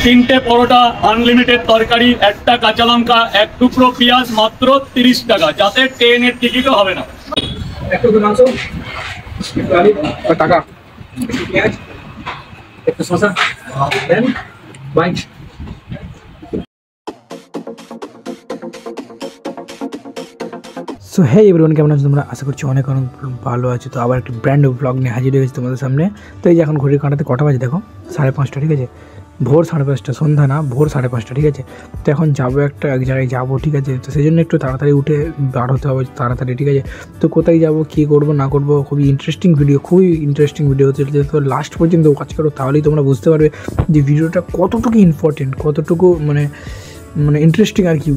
3টে পরোটা, আনলিমিটেড তরকারি, একটা কাঁচা লঙ্কা, 1 টুকরো পেঁয়াজ, মাত্র 30 টাকা, যাতে ট্রেনের টিকিটও হবে না। একটু মাংস, একটু আলু, টাকা, একটু পেঁয়াজ, একটু শসা, দেন বাইট। সো হ্যাঁ এভরিওয়ান, কেমন আছো তোমরা? আশা করছি অনেক অনেক ভালো আছো। তো আবার একটা ব্র্যান্ড ব্লগ নিয়ে হাজির হয়েছি তোমাদের সামনে। তো এই যে এখন ঘড়ির কাঁটাতে কটা বাজে দেখো, 5:30, ঠিক আছে? ভোর 5:30, সন্ধ্যা না, ভোর 5:30, ঠিক আছে? তো এখন যাবো এক জায়গায় যাবো, ঠিক আছে? তো সেই জন্য একটু তাড়াতাড়ি উঠে বার হতে হবে তাড়াতাড়ি, ঠিক আছে? তো কোথায় যাবো, কী করবো না করবো, খুবই ইন্টারেস্টিং ভিডিও হচ্ছে। তো লাস্ট পর্যন্ত কাজ করো, তাহলেই তোমরা বুঝতে পারবে যে ভিডিওটা কতটুকু ইম্পর্টেন্ট, কতটুকু মানে ইন্টারেস্টিং আর কি।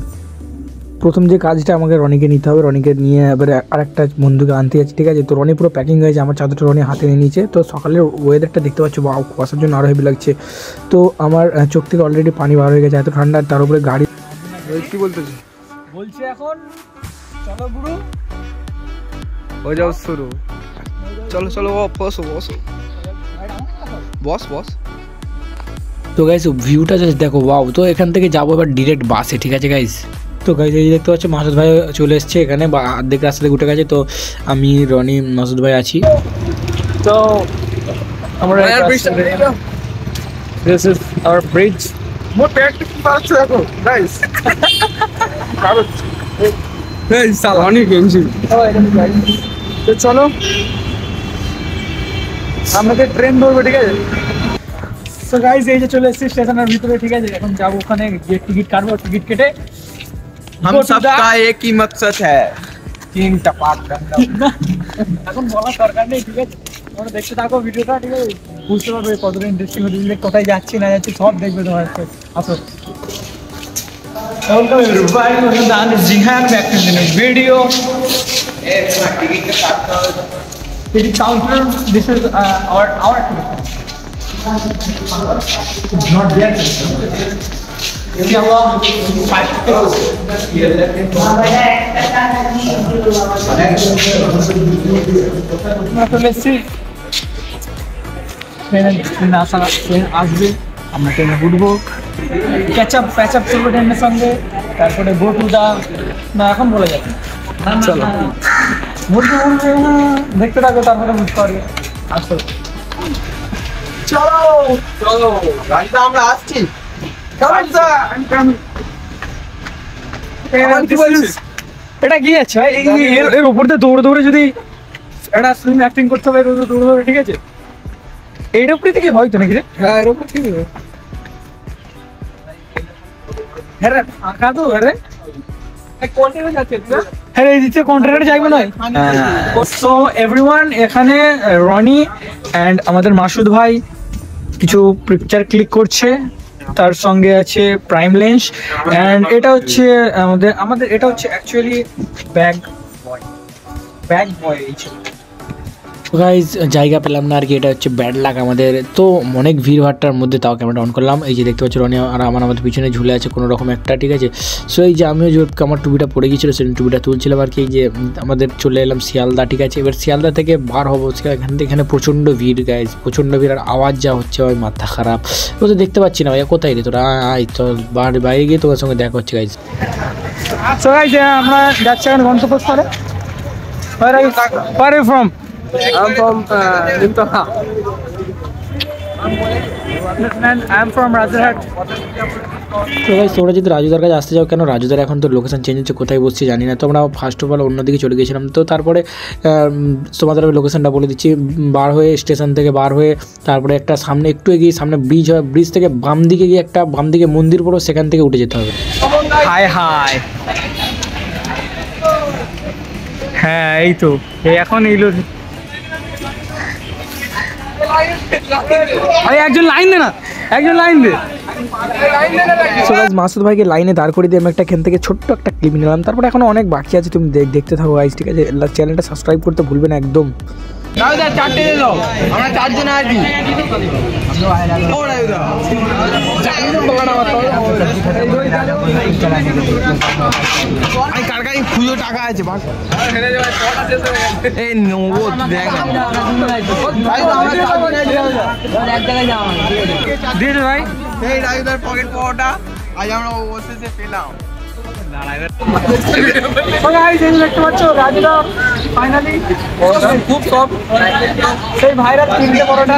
প্রথম যে কাজটা আমাকে রনিকে নিতে হবে, রনিকে নিয়ে এবারে আরেকটা বন্ধুকে আনতে যাচ্ছি, ঠিক আছে? তো রনি পুরো প্যাকিং হয়েছে, আমার চাদরটা রনি হাতে নিয়ে নিয়েছে। তো সকালের ওয়েদারটা দেখতে পাচ্ছ, বা কুয়াশার জন্য আরও হেভি লাগছে। তো আমার চোখ থেকে অলরেডি পানি বার হয়ে গেছে, এত ঠান্ডা, তার উপরে গাড়ি। কি বলতেছি? বলছে এখন চলো গুরু, হয়ে যাও শুরু। চলো চলো, বসো বসো, বস। তো গাইস ভিউটা জাস্ট দেখো, ওয়াও। তো এখান থেকে যাবো এবার ডিরেক্ট বাসে, ঠিক আছে গাইস? তো গাইস এই দেখতে পাচ্ছ মাসুদ ভাই চলে এসছে এখানে, বা অর্ধেক রাস্তা থেকে উঠে গেছে। তো আমি, রনি, মাসুদ ভাই আছি। তো আমরা this is our bridge. More packet কি পাচ্ছ দেখো গাইস। এই সালা অনেক গেঞ্জি। তো চলো আমাদের ট্রেন ধরবো, ঠিক আছে? সো গাইস এই যে চলে এসেছি স্টেশনের ভিতরে, ঠিক আছে? এখন যাবো ওখানে গিয়ে টিকিট কাটবো, টিকিট কেটে हम सबका एक ही मकसद है, 3টা পার্ট এখন বলার দরকার নেই, ঠিক আছে? তোমরা দেখতে থাকো ভিডিওটা, ঠিক আছে? বুঝতে পারবে কতটা ইন্টারেস্টিং হচ্ছে, কোথায় যাচ্ছি না যাচ্ছি সব দেখবে তোমার। আসো, welcome everybody to the Jihan back to the video. Ticket counter, this is our not yet. Inshallah 5 tickets. Let's see. Train আসবে, আমরা ট্রেনে উঠবো, ক্যাচ আপ চলবো ট্রেনের সঙ্গে, তারপরে গো টু দা, না এখন বলে যাবে, চলো উঠবে দেখতে থাকো, তারপরে বুঝতে পারবে। আসো চলো গাড়িটা আমরা আসছি। এটা কি আছে ভাই, এর উপর দিয়ে দৌড়ে যদি একটা ফিল্ম অ্যাক্টিং করতে হবে, দৌড়ে, ঠিক আছে? এইটার উপরে থেকে হয়তো নাকি রে? হ্যাঁ এর উপর থেকে। হ্যাঁ রে, আঁকা তো রে, কন্টেনার যাচ্ছে না? হ্যাঁ এই দিচ্ছে কন্টেনার যাইবে না। সো এভরিওয়ান, এখানে রনি অ্যান্ড আমাদের মাসুদ ভাই কিছু পিকচার ক্লিক করছে, তার সঙ্গে আছে প্রাইম লেন্স, অ্যান্ড এটা হচ্ছে আমাদের এটা হচ্ছে অ্যাকচুয়ালি ব্যাগ বয় এই ছিল। গাইজ জায়গা পেলাম না আর কি, এটা হচ্ছে ব্যাড লাক আমাদের। তো অনেক ভিড়ভাট্টার মধ্যে তাও ক্যামেরাটা অন করলাম। এই যে দেখতে পাচ্ছি রনি আর আমাদের পিছনে ঝুলে আছে কোনো রকম একটা, ঠিক আছে? সো এই যে আমিও যে আমার টুপিটা পড়ে গিয়েছিলো, সেই টুপিটা তুলছিলাম আর কি। এই যে আমাদের চলে এলাম শিয়ালদা, ঠিক আছে? এবার শিয়ালদা থেকে বার হবো, এখানে প্রচণ্ড ভিড় গাইজ, প্রচণ্ড ভিড়, আর আওয়াজ যা হচ্ছে ওই মাথা খারাপ। তো দেখতে পাচ্ছি না ভাইয়া, কোথায় রে তোরা? আয় তো বাইরে গিয়ে তোমার সঙ্গে দেখা হচ্ছে গাইজ। সো গাইজ আমরা যাচ্ছি এখন গন্তব্যস্থলে। Where are you from? I'm from Nimtaha. I'm from Rajarhat. তো গাইস তোমরা যদি রাজুদার কাছে আসতে চাও, কেন রাজুদার এখন তো লোকেশন চেঞ্জ হচ্ছে, কোথায় বসছি জানি না। তো আমরা ফার্স্ট অফ অল অন্যদিকে চলে গেছিলাম। তো তারপরে তোমাদের আমি লোকেশনটা বলে দিচ্ছি। বার হয়ে স্টেশন থেকে বার হয়ে তারপরে একটা সামনে একটু এগিয়ে সামনে ব্রিজ হয়, ব্রিজ থেকে বাম দিকে গিয়ে একটা বাম দিকে মন্দির পড়ো, সেখান থেকে উঠে যেতে হবে। হাই হ্যাঁ এই তো এখন এইলো, একজন লাইন দে না, একজন লাইন দে। মাসুদ ভাইকে লাইনে দাঁড় করে দিয়ে আমি এখান থেকে ছোট্ট একটা ক্লিপ নিলাম। তারপরে এখন অনেক বাকি আছে, তুমি দেখতে থাকো গাইস, ঠিক আছে? চ্যানেলটা সাবস্ক্রাইব করতে ভুলবে না একদম। রাজুদা 4টে দিয়ে দাও, আমরা 4 জন আছি। ও রাজুদা কার কাছে খুঁজো টাকা আছে এই নেবো দেখ দিন ভাই। এই রাজুদার পকেট পাওয়াটা আজ আমরা অবশেষে পেলাম। দেখতে পাচ্ছ রাজুদা ফাইনালি খুব সব সেই ভাইরাল 3টে পরোটা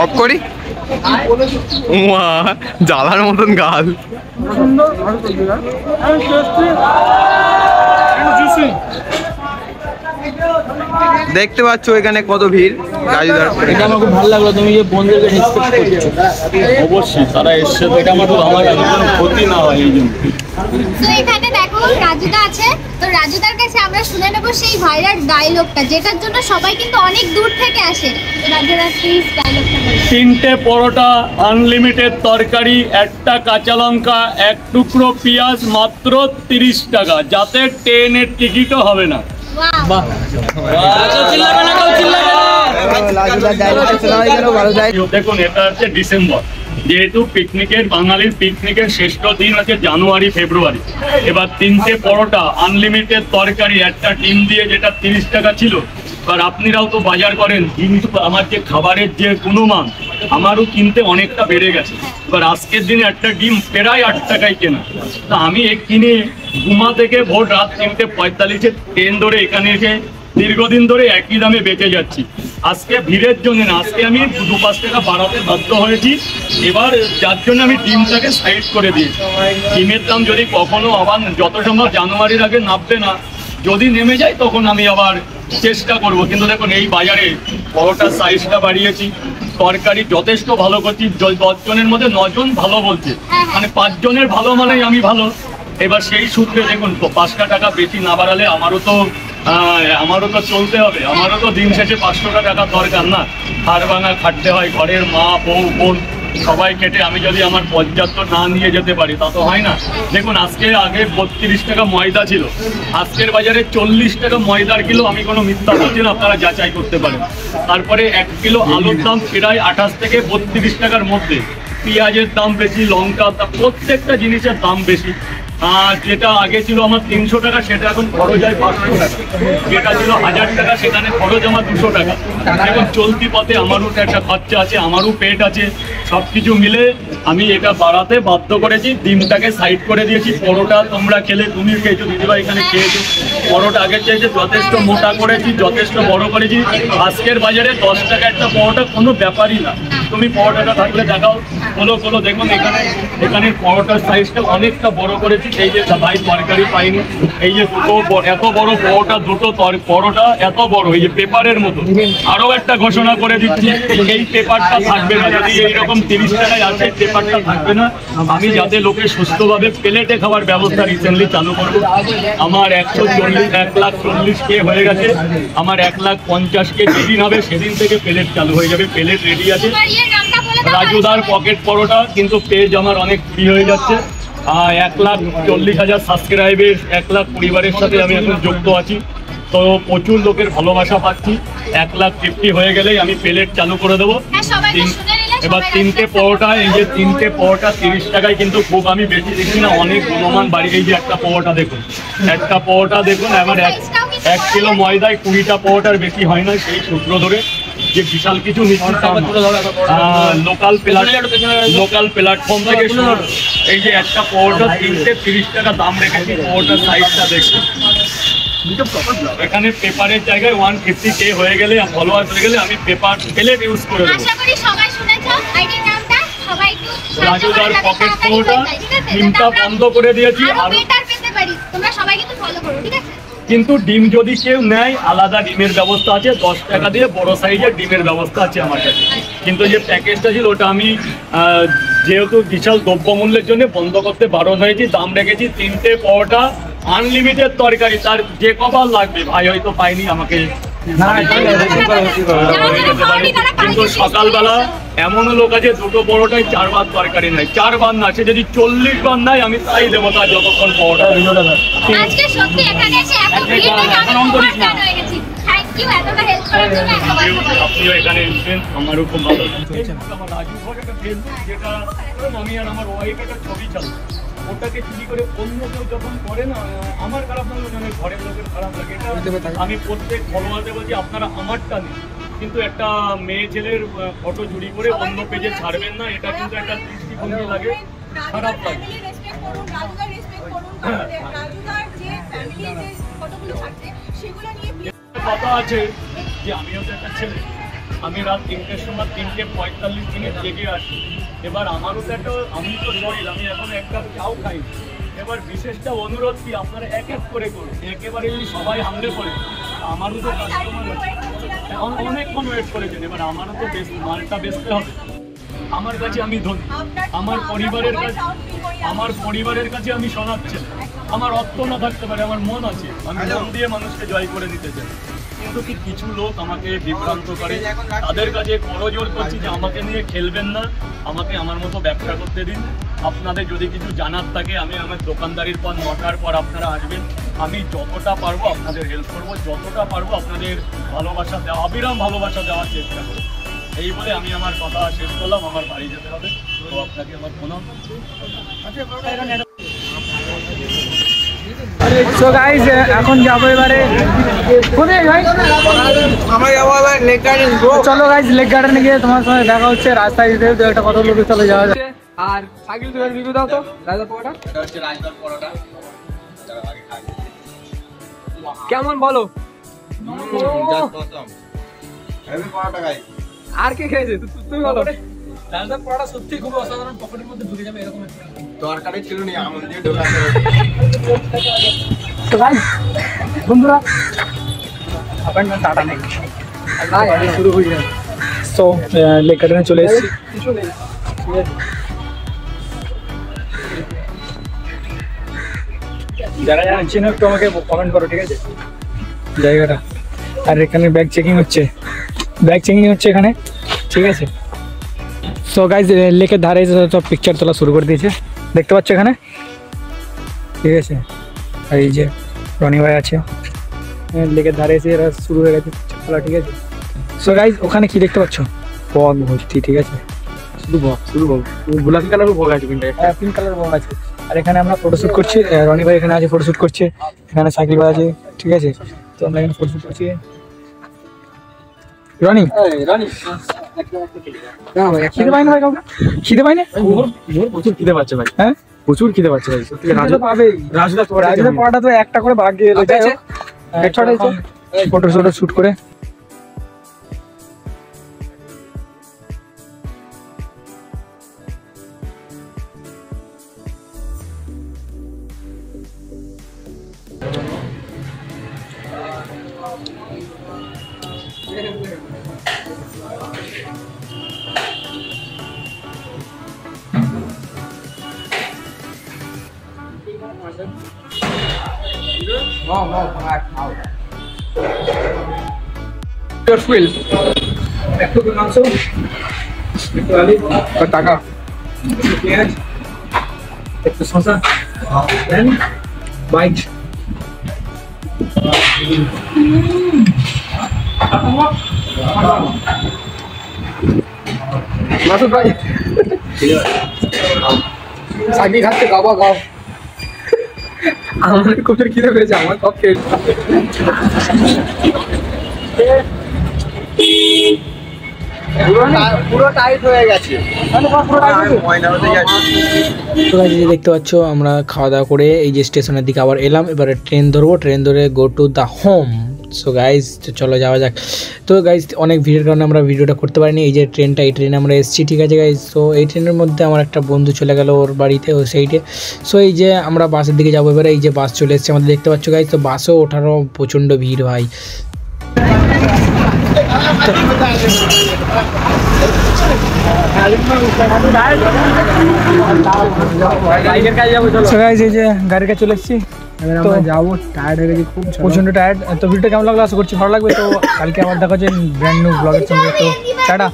অফ করি জ্বালার মতন গাল। দেখতে পাচ্ছ এখানে কত ভিড় রাজুদার। এটা আমার খুব ভালো লাগলো, তুমি যে বন্ধুদেরকে রেসপেক্ট করছো। অবশ্যই তারা এসছে তো এটা আমার কোনো ক্ষতি না হয় এই জন্য। তো এখানে দেখো রাজুদা আছে, তো রাজুদার কাছে আমরা শুনে নেবো সেই ভাইরাল ডায়লগটা যেটার জন্য সবাই কিন্তু অনেক দূর থেকে আসে। রাজুদা প্লিজ ডায়লগটা বলো। 3টে পরোটা, আনলিমিটেড তরকারি, 1টা কাঁচা লঙ্কা, 1 টুকরো পেঁয়াজ, মাত্র 30 টাকা, যাতে ট্রেনের টিকিটও হবে না। বাহ দেখুন এটা হচ্ছে ডিসেম্বর, যেহেতু পিকনিকের বাঙালির পিকনিকের শ্রেষ্ঠ দিন আছে জানুয়ারি ফেব্রুয়ারি। এবার 3টে পরোটা, আনলিমিটেড তরকারি, 1টা ডিম দিয়ে যেটা 30 টাকা ছিল। এবার আপনারাও তো বাজার করেন, কিন্তু আমার যে খাবারের যে গুণমান আমারও কিনতে অনেকটা বেড়ে গেছে। এবার আজকের দিনে 1টা ডিম প্রায় 8 টাকায় কেনা, তা আমি কিনে ঘুমা থেকে ভোর রাত 3:45 ট্রেন ধরে এখানে এসে দীর্ঘদিন ধরে একই দামে বেঁচে যাচ্ছি। আজকে ভিড়ের জন্য না, আজকে আমি 2-5 টাকা বাড়াতে বাধ্য হয়েছি। এবার যার জন্য আমি ডিমটাকে সাইড করে দিয়েছি। ডিমের দাম যদি কখনো আবার যত সম্ভব জানুয়ারির আগে নামবে না, যদি নেমে যায় তখন আমি আবার চেষ্টা করব। কিন্তু দেখুন এই বাজারে পরোটার সাইজটা বাড়িয়েছি, তরকারি যথেষ্ট ভালো করছি। 10 জনের মধ্যে 9 জন ভালো বলছে, মানে 5 জনের ভালো মানেই আমি ভালো। এবার সেই সূত্রে দেখুন 5টা টাকা বেশি না বাড়ালে আমারও তো চলতে হবে, আমারও তো দিন শেষে 500 টাকা দরকার না। হাড় ভাঙা খাটতে হয়, ঘরের মা বউ বোন সবাই কেটে আমি যদি আমার পর্যাপ্ত না নিয়ে যেতে পারি তা তো হয় না। দেখুন আজকে আগে 32 টাকা ময়দা ছিল, আজকের বাজারে 40 টাকা ময়দার কিলো। আমি কোনো মিথ্যা বলছি না, আপনারা যাচাই করতে পারেন। তারপরে 1 কিলো আলুর দাম প্রায় 28 থেকে 32 টাকার মধ্যে। পেঁয়াজের দাম বেশি, লঙ্কা, প্রত্যেকটা জিনিসের দাম বেশি। যেটা আগে ছিল আমার 300 টাকা, সেটা এখন খরচ হয় 500 টাকা। যেটা ছিল 1000 টাকা, সেখানে খরচ আমার 200 টাকা। এখন চলতি পথে আমারও একটা খরচা আছে, আমারও পেট আছে, সব কিছু মিলে আমি এটা বাড়াতে বাধ্য করেছি। ডিমটাকে সাইড করে দিয়েছি। পরোটা তোমরা খেলে, তুমি খেয়েছো, দিদিভাই এখানে খেয়েছো, পরোটা আগের চাইতে যথেষ্ট মোটা করেছি, যথেষ্ট বড় করেছি। আজকের বাজারে 10 টাকা একটা পরোটা কোনো ব্যাপারই না। তুমি পরোটাটা থাকলে দেখাও, খোলো দেখুন এখানে পরোটার সাইজটা অনেকটা বড় করেছি। এই যে ভাই তরকারি পাইনি, এই যে এত বড় পরোটা, দুটো পরোটা এত বড়, এই যে পেপারের মতো। আরো একটা ঘোষণা করে দিচ্ছি, এই পেপারটা থাকবে না। যদি এইরকম 30 টাকায় আসে, পেপারটা থাকবে না। আমি যাতে লোকে সুস্থভাবে প্লেটে খাওয়ার ব্যবস্থা রিসেন্টলি চালু করবো। আমার 1,40,000 কে হয়ে গেছে, আমার 1,50,000 কে যেদিন হবে সেদিন থেকে প্লেট চালু হয়ে যাবে। প্লেট রেডি আছে। রাজুদার পকেট পরোটা কিন্তু পেজ আমার অনেক ফ্রি হয়ে যাচ্ছে। 1,40,000 সাবস্ক্রাইবের 1 লাখ পরিবারের সাথে আমি এখন যুক্ত আছি। তো প্রচুর লোকের ভালোবাসা পাচ্ছি। 1,50,000 হয়ে গেলেই আমি প্লেট চালু করে দেবো। এবার 3টে পরোটা, এই যে 3টে পরোটা 30 টাকায়, কিন্তু খুব আমি বেশি দেখি না, অনেক গুণমান বাড়ি। এই যে একটা পরোটা দেখুন, একটা পরোটা দেখুন। এবার 1 কিলো ময়দায় 20টা পরোটার বেশি হয় না। সেই সূত্র ধরে যে বিশাল কিছু লোকাল প্ল্যাটফর্ম থেকে এই যে একটা পরোটা 30 টাকা দাম রেখেছি। পরোটার সাইজটা দেখুন, এখানে পেপারের জায়গায় 150K হয়ে গেলে, ফলোয়ার হয়ে গেলে আমি পেপার প্লেট ইউজ করে দেবো। রাজুদার পকেট পরোটা ডিমটা বন্ধ করে দিয়েছি। কিন্তু ডিম যদি কেউ নেয়, আলাদা ডিমের ব্যবস্থা আছে। 10 টাকা দিয়ে বড় সাইজের ডিমের ব্যবস্থা আছে আমার কাছে। কিন্তু যে প্যাকেজটা ছিল ওটা আমি যেহেতু বিশাল দ্রব্যমূল্যের জন্য বন্ধ করতে বারণ হয়েছি। দাম রেখেছি 3টে পরোটা, আনলিমিটেড তরকারি, তার যে কবার লাগবে। ভাই হয়তো পাইনি, আমাকে কিন্তু সকালবেলা এমনও লোক আছে দুটো পরোটায় 4 বার তরকারি নাই, 4 বার না, সে যদি 40 বার নাই আমি তাই দেবো তার যতক্ষণ পরোটা। আজকে সত্যি এখানে এসে এত ভিড়টাকে আমি ওভারটান হয়ে গেছি। থ্যাংক ইউ এতটা হেল্প করার জন্য। আপনিও এখানে এসেছেন, আমারও খুব ভালো লাগছে। আমার রাজু ঘর একটা ফেসবুক, যেটা আমি আর আমার ওয়াইফ একটা ছবি চালু, ওটাকে চুরি করে অন্য কেউ যখন করে না, আমার খারাপ লাগে, মানে ঘরের লোকের খারাপ লাগে। এটা আমি প্রত্যেক ফলোয়ারদের বলছি, আপনারা আমারটা নেই, কিন্তু একটা মেয়ে ছেলের ফটো চুরি করে অন্য পেজে ছাড়বেন না, এটা কিন্তু একটা দৃষ্টিভঙ্গি লাগে, খারাপ লাগে। কথা আছে যে আমিও তো একটা ছেলে, আমি রাত 3টের সময় 3:45 জেগে আসি। এবার আমারও তো একটা, আমি তো শরীর, আমি এখন এক কাপ চাও খাই। এবার বিশেষটা অনুরোধ কি, আপনারা এক এক করে করুন, একেবারে যদি সবাই হামলে পড়ে, আমারও তো কাস্টমার আছে, এখন অনেকক্ষণ ওয়েট করেছেন, এবার আমারও তো মালটা বেচতে হবে। আমার কাছে আমি ধনী, আমার পরিবারের কাছে আমি শোনাচ্ছি, আমার অর্থ না থাকতে পারে, আমার মন আছে, আমি মন দিয়ে মানুষকে জয় করে দিতে চাই। কিন্তু কিছু লোক আমাকে বিভ্রান্ত করে, তাদের কাছে করজোর করছি যে আমাকে নিয়ে খেলবেন না, আমাকে আমার মতো ব্যবসা করতে দিন। আপনাদের যদি কিছু জানার থাকে, আমি আমার দোকানদারির পর 9টার পর আপনারা আসবেন, আমি যতটা পারবো আপনাদের হেল্প করবো, যতটা পারবো আপনাদের ভালোবাসা দেওয়া, অবিরাম ভালোবাসা দেওয়ার চেষ্টা করবো। এই বলে আমি আমার কথা শেষ করলাম, আমার বাড়ি যেতে হবে। তো আপনাকে আমার প্রণাম। সো গাইস এখন যাবো এবারে কোথায় ভাই? আমরা যাবো এবার লেক গার্ডেন। চলো গাইস, লেক গার্ডেনে গিয়ে তোমার সঙ্গে দেখা হচ্ছে। রাস্তায় যেতে যেতে একটা কথা লোকে চলে যাওয়া যায়। আর সাইকেল তুমি রিভিউ দাও তো রাজদার পরোটা। এটা হচ্ছে রাজদার পরোটা, কেমন বলো? আর কে খেয়েছে তুমি বলো? রাজদার পরোটা সত্যি খুব অসাধারণ, পকেটের মধ্যে ঢুকে যাবে এরকম দরকারই ছিল না, আমল দিয়ে ঢোকাতে। তো গাইস বন্ধুরা, আপনার টাটা নেই, শুরু হয়ে যায়। সো লেক গার্ডেনে চলে এসেছি। যারা জানছেন একটু আমাকে কমেন্ট করো, ঠিক আছে? জায়গাটা, আর এখানে ব্যাগ চেকিং হচ্ছে, এখানে, ঠিক আছে? সো গাইস লেকের ধারে সব পিকচার তোলা শুরু করে দিয়েছে, দেখতে পাচ্ছ এখানে, ঠিক আছে? আর এই যে রনি ভাই আছে, লেকের ধারে এসে এরা শুরু হয়ে গেছে পিকচার তোলা, ঠিক আছে? সো গাইস ওখানে কি দেখতে পাচ্ছ? বক ভর্তি, ঠিক আছে? শুধু বক, গোলাপি কালারের বক আছে, পিঙ্ক কালারের বক আছে। আর এখানে আমরা ফটোশুট করছি, রনি ভাই এখানে আছে ফটোশুট করছে, এখানে সাইকেল ভাই আছে, ঠিক আছে? তো আমরা এখানে ফটোশুট করছি। রনি খিদে পাই না ভাই, কাউকে খিদে পাই না? প্রচুর খিদে পাচ্ছে ভাই, হ্যাঁ প্রচুর খিদে পাচ্ছে ভাই, সত্যি রাজুদার পড়াটা তো একটা করে ভাগ গিয়ে ফটো শুট করে। Your fuel. একটু মাংস, একটু আলু, আর টাকা, একটু পেঁয়াজ, একটু শসা, দেন বাইট। মাসুদ ভাই সাকি খাচ্ছে, গাবা গাও। আমার খুব খিদে পেয়েছে, আমার সব খেয়ে পুরো টাইট হয়ে গেছে। দেখতে পাচ্ছ আমরা খাওয়া দাওয়া করে এই যে স্টেশনের দিকে আবার এলাম, এবারে ট্রেন ধরবো, ট্রেন ধরে go to the home. So guys চলো যাওয়া যাক। তো গাইজ অনেক ভিড়ের কারণে আমরা ভিডিওটা করতে পারিনি। এই যে ট্রেনটা, এই ট্রেনে আমরা এসেছি, ঠিক আছে গাইজ? সো এই ট্রেনের মধ্যে আমার একটা বন্ধু চলে গেল ওর বাড়িতে, ও সেইটে। সো এই যে আমরা বাসের দিকে যাবো এবারে, এই যে বাস চলে এসেছে আমাদের, দেখতে পাচ্ছ গাইজ। তো বাসেও ওঠারও প্রচণ্ড ভিড় ভাই। এই যে গাড়ির কাছে চলে এসেছি, এবার তো আমরা যাবো, টায়ার্ড হয়ে গেছি খুব। প্রচন্ড টায়ার্ড। তো ভিডিওটা কেমন লাগলো আশা করছি ভালো লাগবে। তো কালকে আবার দেখা হচ্ছে ব্র্যান্ড নিউ ব্লগের সঙ্গে। তো টাটা।